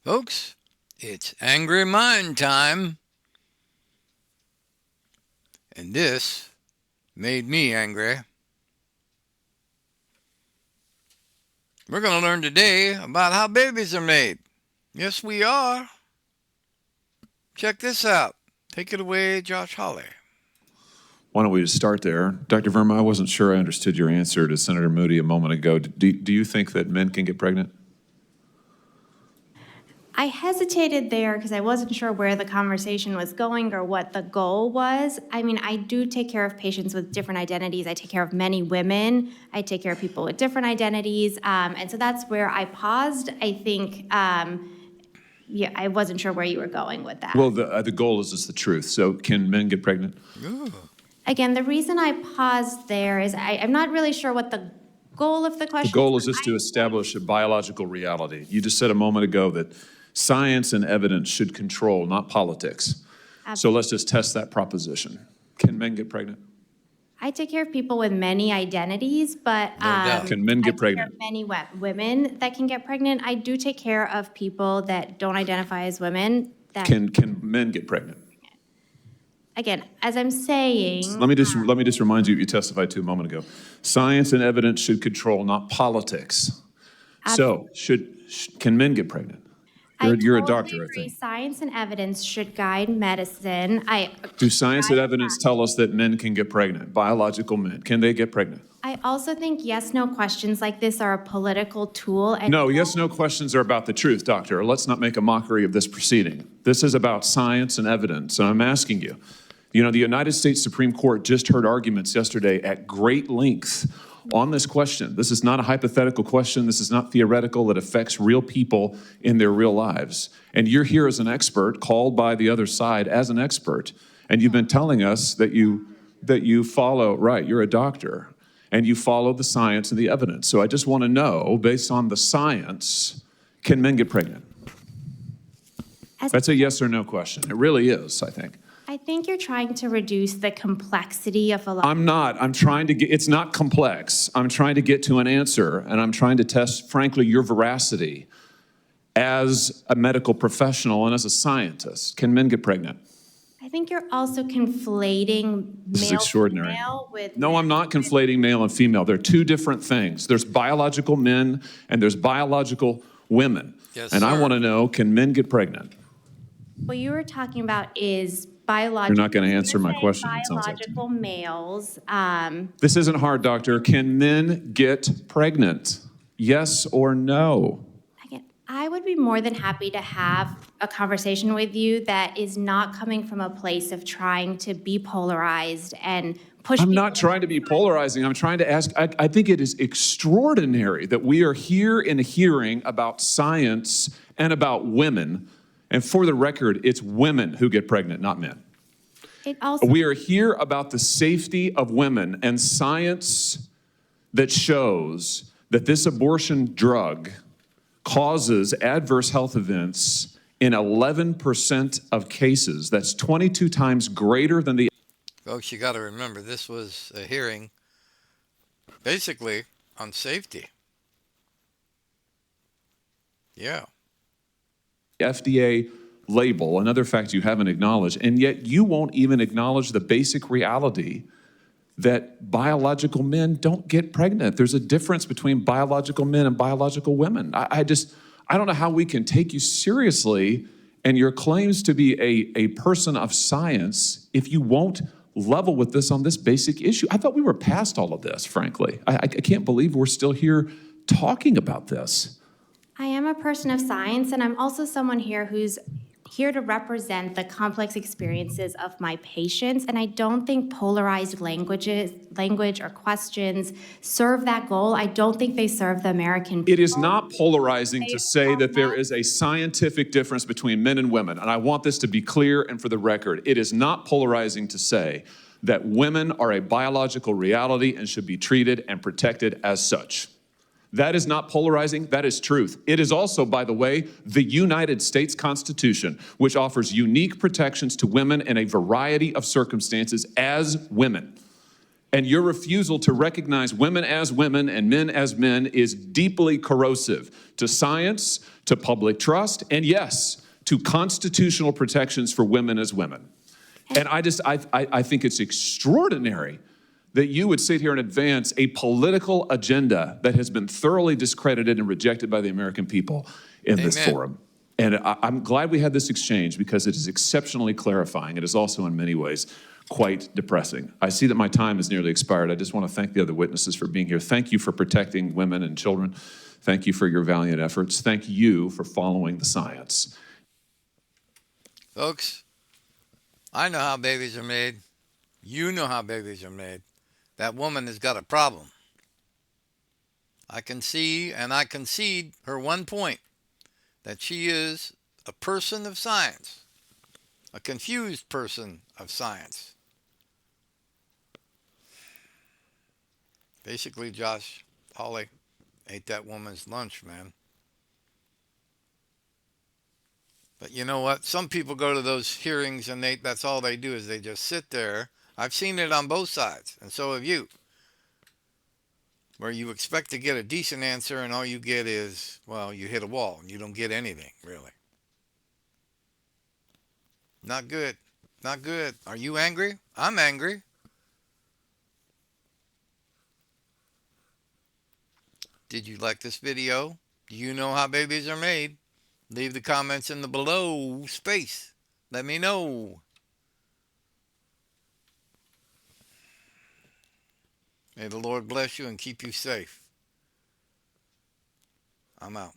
Folks, it's Angry Mind time, and this made me angry. We're going to learn today about how babies are made. Yes, we are. Check this out. Take it away, Josh Hawley. Why don't we just start there? Dr. Verma, I wasn't sure I understood your answer to Senator Moody a moment ago. Do you think that men can get pregnant? I hesitated there because I wasn't sure where the conversation was going or what the goal was. I mean, I do take care of patients with different identities. I take care of many women. I take care of people with different identities. And so that's where I paused. I think, I wasn't sure where you were going with that. Well, the goal is just the truth. So can men get pregnant? Ooh. Again, the reason I paused there is I'm not really sure what the goal of the question The goal is just to establish a biological reality. You just said a moment ago that science and evidence should control, not politics. So let's just test that proposition. Can men get pregnant? I take care of people with many identities, but No doubt. Can men get I take care pregnant? of many women that can get pregnant. I do take care of people that don't identify as women. That Can men get pregnant? again, as I'm saying, Let me just remind you what you testified to a moment ago. Science and evidence should control, not politics. So can men get pregnant? You're a totally doctor, I agree. think. Science and evidence should guide medicine. Do science and evidence tell us that men can get pregnant? Biological men, can they get pregnant? I also think yes/no questions like this are a political tool. And No, yes/no questions are about the truth, doctor. Let's not make a mockery of this proceeding. This is about science and evidence, and I'm asking you. You know, the United States Supreme Court just heard arguments yesterday at great length on this question. This is not a hypothetical question. This is not theoretical. It affects real people in their real lives. And you're here as an expert, called by the other side as an expert, and you've been telling us that you follow, right, you're a doctor, and you follow the science and the evidence. So I just want to know, based on the science, can men get pregnant? That's a yes or no question. It really is, I think. I think you're trying to reduce the complexity of a lot. I'm not. I'm trying to get, it's not complex. I'm trying to get to an answer, and I'm trying to test, frankly, your veracity as a medical professional and as a scientist. Can men get pregnant? I think you're also conflating This is male extraordinary. female with No, I'm not conflating male and female. They're two different things. There's biological men and there's biological women. Yes, and I sir. want to know, can men get pregnant? What you were talking about is biological. You're not gonna answer my You're saying question, it sounds like to me. Biological males. This isn't hard, doctor. Can men get pregnant? Yes or no? Again, I would be more than happy to have a conversation with you that is not coming from a place of trying to be polarized and push. I'm not people trying to be polarizing. I'm trying to ask, I think it is extraordinary that we are here in a hearing about science and about women. And for the record, it's women who get pregnant, not men. It also. We are here about the safety of women and science that shows that this abortion drug causes adverse health events in 11% of cases. That's 22 times greater than the. Folks, you got to remember, this was a hearing basically on safety. Yeah. FDA label, another fact you haven't acknowledged, and yet you won't even acknowledge the basic reality that biological men don't get pregnant. There's a difference between biological men and biological women. I don't know how we can take you seriously and your claims to be a person of science if you won't level with this on this basic issue. I thought we were past all of this, frankly. I can't believe we're still here talking about this. I am a person of science, and I'm also someone here who's here to represent the complex experiences of my patients, and I don't think polarized language or questions serve that goal. I don't think they serve the American people. It is not polarizing to say that there is a scientific difference between men and women, and I want this to be clear and for the record. It is not polarizing to say that women are a biological reality and should be treated and protected as such. That is not polarizing, that is truth. It is also, by the way, the United States Constitution, which offers unique protections to women in a variety of circumstances as women. And your refusal to recognize women as women and men as men is deeply corrosive to science, to public trust, and yes, to constitutional protections for women as women. And I think it's extraordinary that you would sit here and advance a political agenda that has been thoroughly discredited and rejected by the American people in this Amen. forum. And I'm glad we had this exchange because it is exceptionally clarifying. It is also in many ways quite depressing. I see that my time has nearly expired. I just want to thank the other witnesses for being here. Thank you for protecting women and children. Thank you for your valiant efforts. Thank you for following the science. Folks, I know how babies are made. You know how babies are made. That woman has got a problem. I can see and I concede her one point, that she is a person of science, a confused person of science. Basically, Josh Hawley ate that woman's lunch, man. But you know what? Some people go to those hearings and that's all they do is they just sit there. I've seen it on both sides, and so have you, where you expect to get a decent answer and all you get is, well, you hit a wall and you don't get anything, really. Not good. Not good. Are you angry? I'm angry. Did you like this video? Do you know how babies are made? Leave the comments in the below space. Let me know. May the Lord bless you and keep you safe. I'm out.